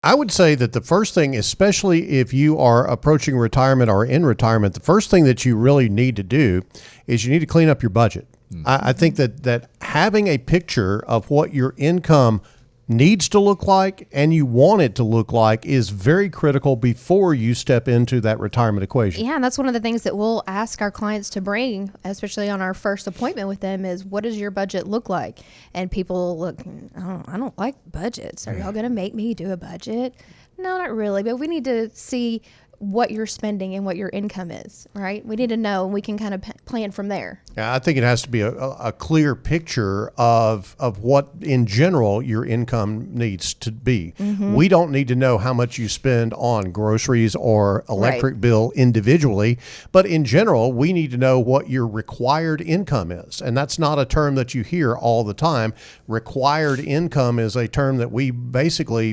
I would say that the first thing, especially if you are approaching retirement or in retirement, the first thing that you really need to do is you need to clean up your budget. I think that having a picture of what your income needs to look like and you want it to look like is very critical before you step into that retirement equation. Yeah, and that's one of the things that we'll ask our clients to bring, especially on our first appointment with them, is what does your budget look like? And people look, I don't like budgets. Are y'all going to make me do a budget? No, not really, but we need to see what you're spending and what your income is, right? We need to know, and we can kind of plan from there. Yeah, I think it has to be a clear picture of what, in general, your income needs to be. We don't need to know how much you spend on groceries or electric bill individually, but in general, we need to know what your required income is. And that's not a term that you hear all the time. Required income is a term that we basically,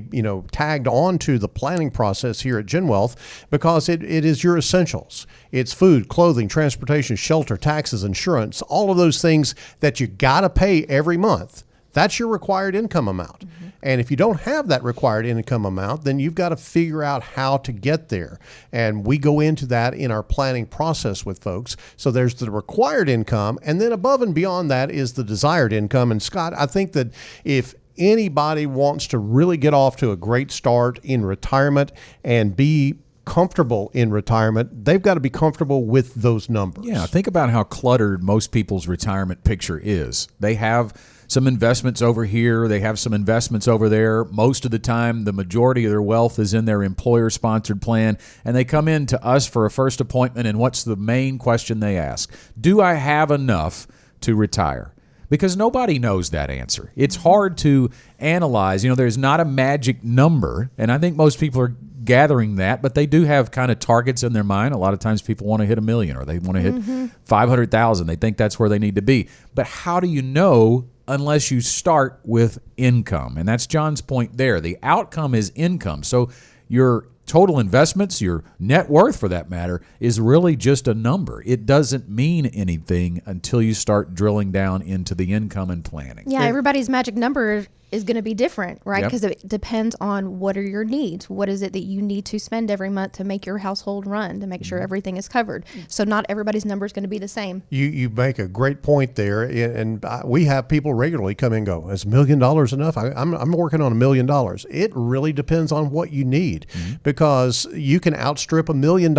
tagged on to the planning process here at GenWealth because it is your essentials. It's food, clothing, transportation, shelter, taxes, insurance, all of those things that you got to pay every month. That's your required income amount. And if you don't have that required income amount, then you've got to figure out how to get there. And we go into that in our planning process with folks. So there's the required income, and then above and beyond that is the desired income. And Scott, I think that if anybody wants to really get off to a great start in retirement and be comfortable in retirement, they've got to be comfortable with those numbers. Yeah, think about how cluttered most people's retirement picture is. They have some investments over here, they have some investments over there. Most of the time, the majority of their wealth is in their employer-sponsored plan, and they come in to us for a first appointment, and what's the main question they ask? Do I have enough to retire? Because nobody knows that answer. It's hard to analyze. There's not a magic number, and I think most people are gathering that, but they do have kind of targets in their mind. A lot of times people want to hit $1 million or they want to hit 500,000. They think that's where they need to be. But how do you know unless you start with income? And that's John's point there. The outcome is income. So your total investments, your net worth for that matter, is really just a number. It doesn't mean anything until you start drilling down into the income and planning. Yeah, everybody's magic number is going to be different, right? Yep. Because it depends on what are your needs. What is it that you need to spend every month to make your household run, to make sure everything is covered? So not everybody's number is going to be the same. You make a great point there, and we have people regularly come and go, is $1 million enough? I'm working on $1 million. It really depends on what you need, because you can outstrip $1 million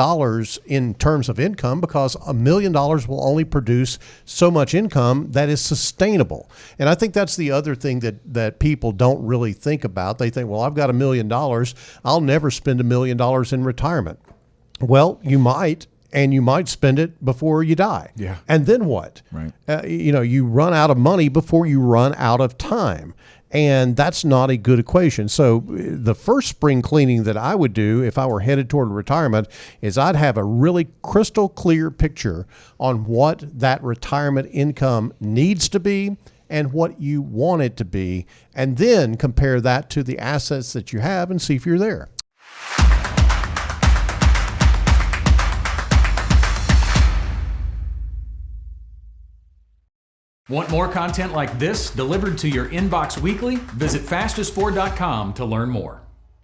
in terms of income, because $1 million will only produce so much income that is sustainable. And I think that's the other thing that people don't really think about. They think, well, I've got $1 million. I'll never spend $1 million in retirement. Well, you might, and you might spend it before you die. Yeah. And then what? Right. You run out of money before you run out of time. And that's not a good equation. So the first spring cleaning that I would do if I were headed toward retirement is I'd have a really crystal clear picture on what that retirement income needs to be and what you want it to be, and then compare that to the assets that you have and see if you're there. Want more content like this delivered to your inbox weekly? Visit fastest4.com to learn more.